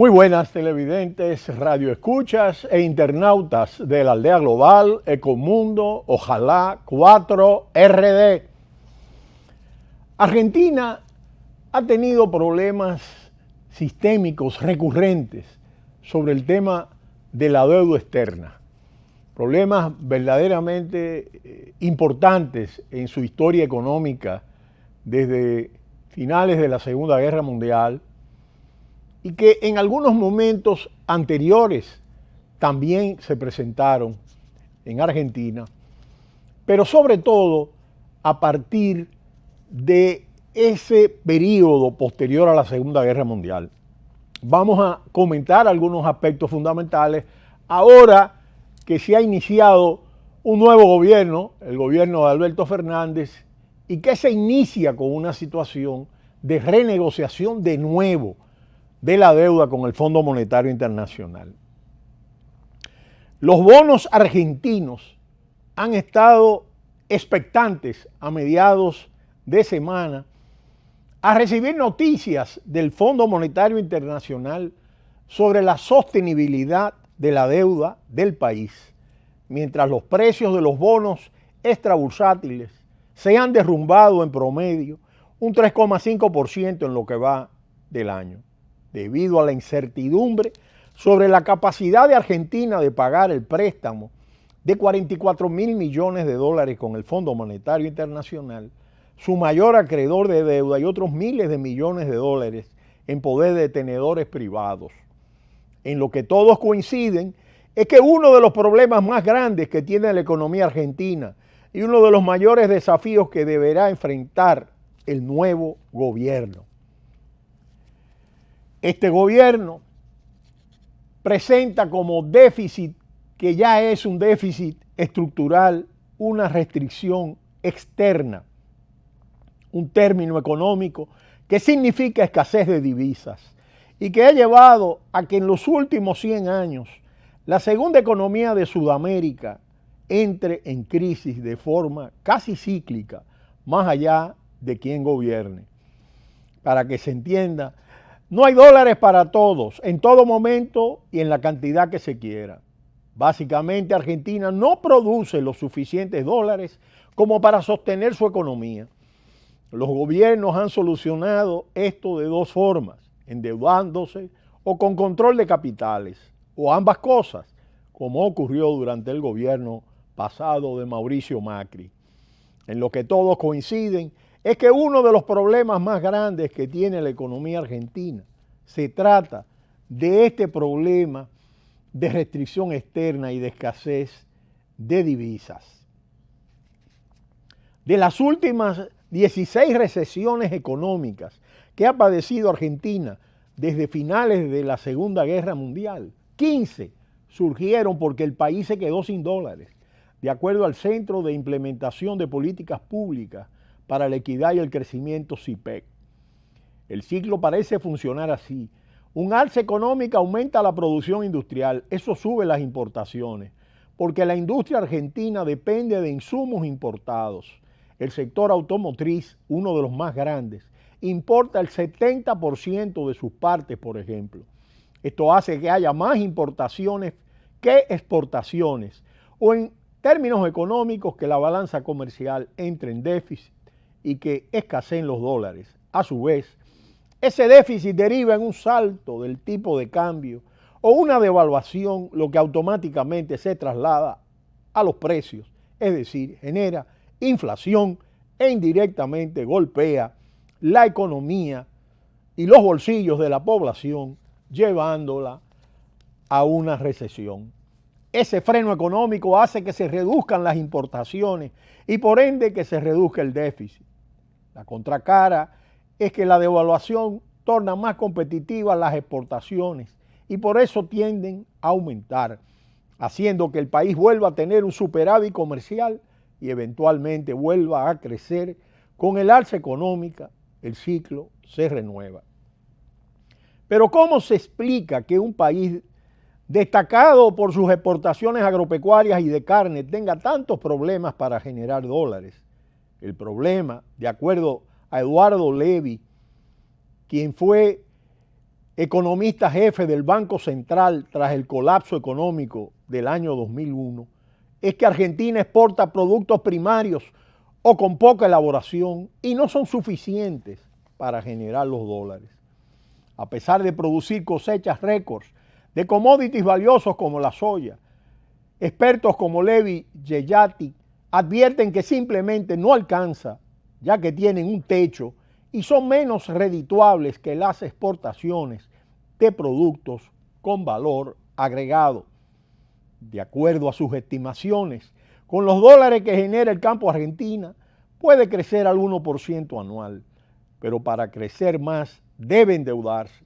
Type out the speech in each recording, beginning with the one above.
Muy buenas televidentes, radioescuchas e internautas de la Aldea Global, Ecomundo, Ojalá 4RD. Argentina ha tenido problemas sistémicos recurrentes sobre el tema de la deuda externa. Problemas verdaderamente importantes en su historia económica desde finales de la Segunda Guerra Mundial, y que en algunos momentos anteriores también se presentaron en Argentina, pero sobre todo a partir de ese periodo posterior a la Segunda Guerra Mundial. Vamos a comentar algunos aspectos fundamentales ahora que se ha iniciado un nuevo gobierno, el gobierno de Alberto Fernández, y que se inicia con una situación de renegociación de nuevo de la deuda con el Fondo Monetario Internacional. Los bonos argentinos han estado expectantes a mediados de semana a recibir noticias del Fondo Monetario Internacional sobre la sostenibilidad de la deuda del país, mientras los precios de los bonos extrabursátiles se han derrumbado en promedio un 3,5% en lo que va del año, debido a la incertidumbre sobre la capacidad de Argentina de pagar el préstamo de 44.000 millones de dólares con el Fondo Monetario Internacional, su mayor acreedor de deuda, y otros miles de millones de dólares en poder de tenedores privados. En lo que todos coinciden es que uno de los problemas más grandes que tiene la economía argentina y uno de los mayores desafíos que deberá enfrentar el nuevo gobierno. Este gobierno presenta como déficit, que ya es un déficit estructural, una restricción externa, un término económico que significa escasez de divisas y que ha llevado a que en los últimos 100 años la segunda economía de Sudamérica entre en crisis de forma casi cíclica, más allá de quien gobierne. Para que se entienda, no hay dólares para todos, en todo momento y en la cantidad que se quiera. Básicamente, Argentina no produce los suficientes dólares como para sostener su economía. Los gobiernos han solucionado esto de dos formas: endeudándose o con control de capitales, o ambas cosas, como ocurrió durante el gobierno pasado de Mauricio Macri. En lo que todos coinciden es que uno de los problemas más grandes que tiene la economía argentina se trata de este problema de restricción externa y de escasez de divisas. De las últimas 16 recesiones económicas que ha padecido Argentina desde finales de la Segunda Guerra Mundial, 15 surgieron porque el país se quedó sin dólares, de acuerdo al Centro de Implementación de Políticas Públicas para la Equidad y el Crecimiento, CIPEC. El ciclo parece funcionar así. Un alza económica aumenta la producción industrial, eso sube las importaciones, porque la industria argentina depende de insumos importados. El sector automotriz, uno de los más grandes, importa el 70% de sus partes, por ejemplo. Esto hace que haya más importaciones que exportaciones, o en términos económicos, que la balanza comercial entre en déficit y que escaseen los dólares. A su vez, ese déficit deriva en un salto del tipo de cambio o una devaluación, lo que automáticamente se traslada a los precios, es decir, genera inflación e indirectamente golpea la economía y los bolsillos de la población, llevándola a una recesión. Ese freno económico hace que se reduzcan las importaciones y por ende que se reduzca el déficit. La contracara es que la devaluación torna más competitivas las exportaciones y por eso tienden a aumentar, haciendo que el país vuelva a tener un superávit comercial y eventualmente vuelva a crecer. Con el alza económica, el ciclo se renueva. Pero ¿cómo se explica que un país destacado por sus exportaciones agropecuarias y de carne tenga tantos problemas para generar dólares? El problema, de acuerdo a Eduardo Levy, quien fue economista jefe del Banco Central tras el colapso económico del año 2001, es que Argentina exporta productos primarios o con poca elaboración y no son suficientes para generar los dólares. A pesar de producir cosechas récords de commodities valiosos como la soya, expertos como Levi Yeyati advierten que simplemente no alcanza, ya que tienen un techo y son menos redituables que las exportaciones de productos con valor agregado. De acuerdo a sus estimaciones, con los dólares que genera el campo argentino, puede crecer al 1% anual, pero para crecer más debe endeudarse.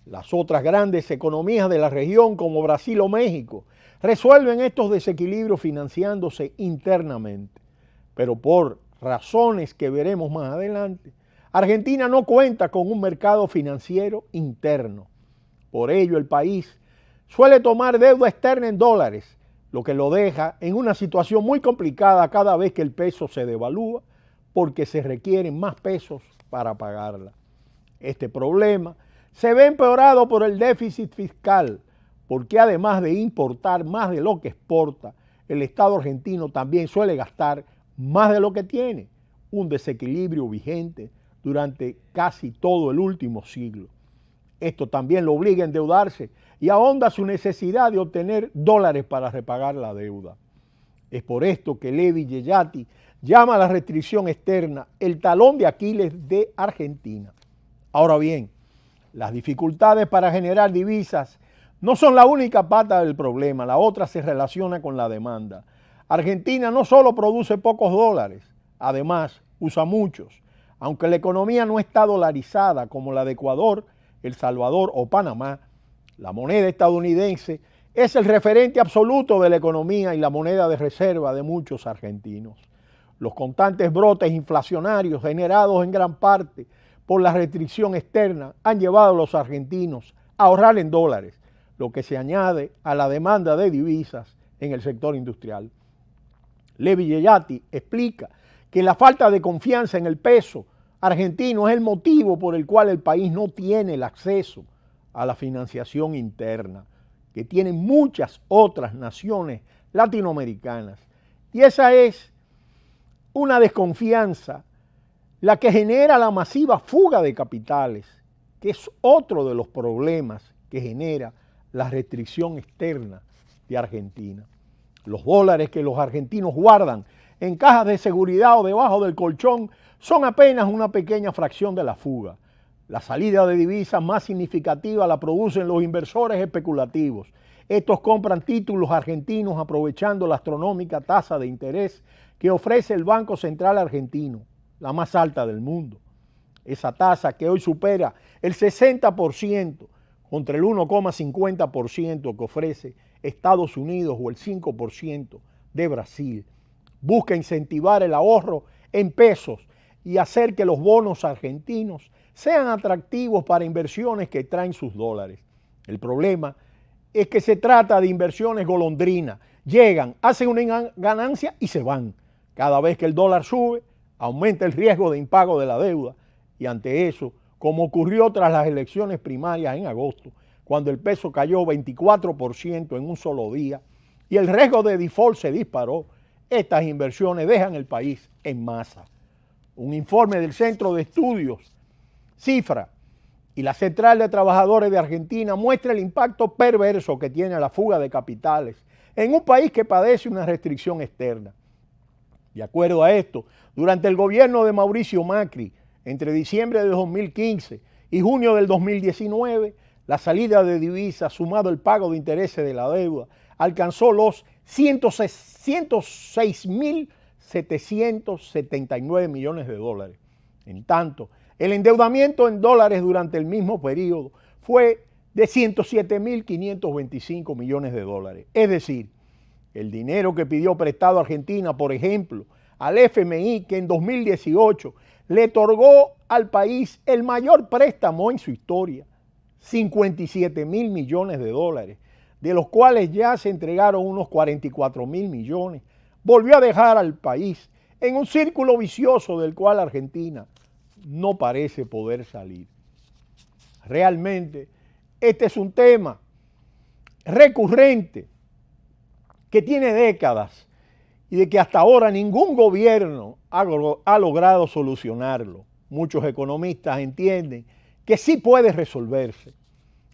Las otras grandes economías de la región, como Brasil o México, resuelven estos desequilibrios financiándose internamente, pero por razones que veremos más adelante, Argentina no cuenta con un mercado financiero interno. Por ello, el país suele tomar deuda externa en dólares, lo que lo deja en una situación muy complicada cada vez que el peso se devalúa, porque se requieren más pesos para pagarla. Este problema se ve empeorado por el déficit fiscal, porque además de importar más de lo que exporta, el Estado argentino también suele gastar más de lo que tiene, un desequilibrio vigente durante casi todo el último siglo. Esto también lo obliga a endeudarse y ahonda su necesidad de obtener dólares para repagar la deuda. Es por esto que Levi Yeyati llama a la restricción externa el talón de Aquiles de Argentina. Ahora bien, las dificultades para generar divisas no son la única pata del problema, la otra se relaciona con la demanda. Argentina no solo produce pocos dólares, además usa muchos. Aunque la economía no está dolarizada como la de Ecuador, El Salvador o Panamá, la moneda estadounidense es el referente absoluto de la economía y la moneda de reserva de muchos argentinos. Los constantes brotes inflacionarios generados en gran parte por la restricción externa han llevado a los argentinos a ahorrar en dólares, lo que se añade a la demanda de divisas en el sector industrial. Levi Yeyati explica que la falta de confianza en el peso argentino es el motivo por el cual el país no tiene el acceso a la financiación interna que tienen muchas otras naciones latinoamericanas. Y esa es una desconfianza la que genera la masiva fuga de capitales, que es otro de los problemas que genera la restricción externa de Argentina. Los dólares que los argentinos guardan en cajas de seguridad o debajo del colchón son apenas una pequeña fracción de la fuga. La salida de divisas más significativa la producen los inversores especulativos. Estos compran títulos argentinos aprovechando la astronómica tasa de interés que ofrece el Banco Central argentino, la más alta del mundo. Esa tasa que hoy supera el 60% contra el 1,50% que ofrece Estados Unidos o el 5% de Brasil. Busca incentivar el ahorro en pesos y hacer que los bonos argentinos sean atractivos para inversiones que traen sus dólares. El problema es que se trata de inversiones golondrinas. Llegan, hacen una ganancia y se van. Cada vez que el dólar sube, aumenta el riesgo de impago de la deuda. Y ante eso, como ocurrió tras las elecciones primarias en agosto, cuando el peso cayó 24% en un solo día y el riesgo de default se disparó, estas inversiones dejan el país en masa. Un informe del Centro de Estudios Cifra y la Central de Trabajadores de Argentina muestra el impacto perverso que tiene la fuga de capitales en un país que padece una restricción externa. De acuerdo a esto, durante el gobierno de Mauricio Macri, entre diciembre de 2015 y junio del 2019, la salida de divisas sumado al pago de intereses de la deuda alcanzó los 106.779 millones de dólares. En tanto, el endeudamiento en dólares durante el mismo periodo fue de 107.525 millones de dólares. Es decir, el dinero que pidió prestado Argentina, por ejemplo, al FMI, que en 2018 le otorgó al país el mayor préstamo en su historia, 57.000 millones de dólares, de los cuales ya se entregaron unos 44.000 millones, volvió a dejar al país en un círculo vicioso del cual Argentina no parece poder salir. Realmente, este es un tema recurrente que tiene décadas y de que hasta ahora ningún gobierno ha logrado solucionarlo. Muchos economistas entienden que sí puede resolverse.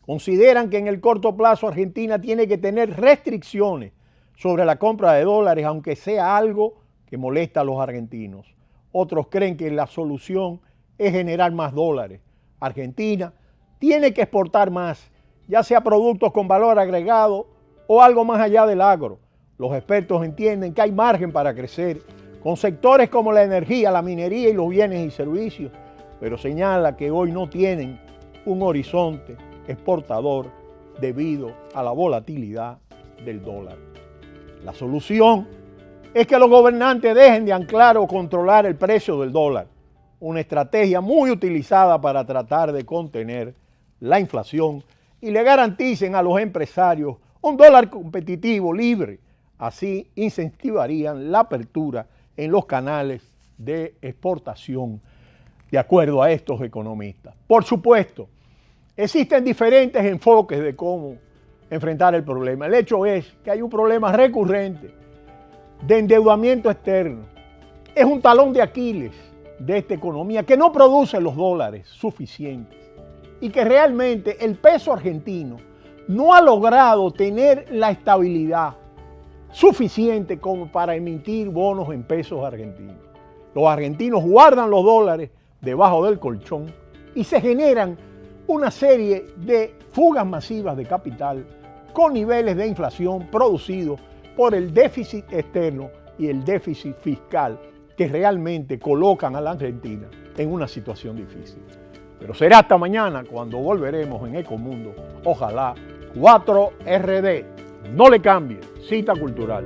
Consideran que en el corto plazo Argentina tiene que tener restricciones sobre la compra de dólares, aunque sea algo que molesta a los argentinos. Otros creen que la solución es generar más dólares. Argentina tiene que exportar más, ya sea productos con valor agregado o algo más allá del agro. Los expertos entienden que hay margen para crecer con sectores como la energía, la minería y los bienes y servicios, pero señala que hoy no tienen un horizonte exportador debido a la volatilidad del dólar. La solución es que los gobernantes dejen de anclar o controlar el precio del dólar, una estrategia muy utilizada para tratar de contener la inflación y le garanticen a los empresarios un dólar competitivo, libre. Así incentivarían la apertura en los canales de exportación, de acuerdo a estos economistas. Por supuesto, existen diferentes enfoques de cómo enfrentar el problema. El hecho es que hay un problema recurrente de endeudamiento externo. Es un talón de Aquiles de esta economía que no produce los dólares suficientes y que realmente el peso argentino no ha logrado tener la estabilidad suficiente como para emitir bonos en pesos argentinos. Los argentinos guardan los dólares debajo del colchón y se generan una serie de fugas masivas de capital con niveles de inflación producidos por el déficit externo y el déficit fiscal que realmente colocan a la Argentina en una situación difícil. Pero será hasta mañana cuando volveremos en Ecomundo. Ojalá 4RD. No le cambie. Cita cultural.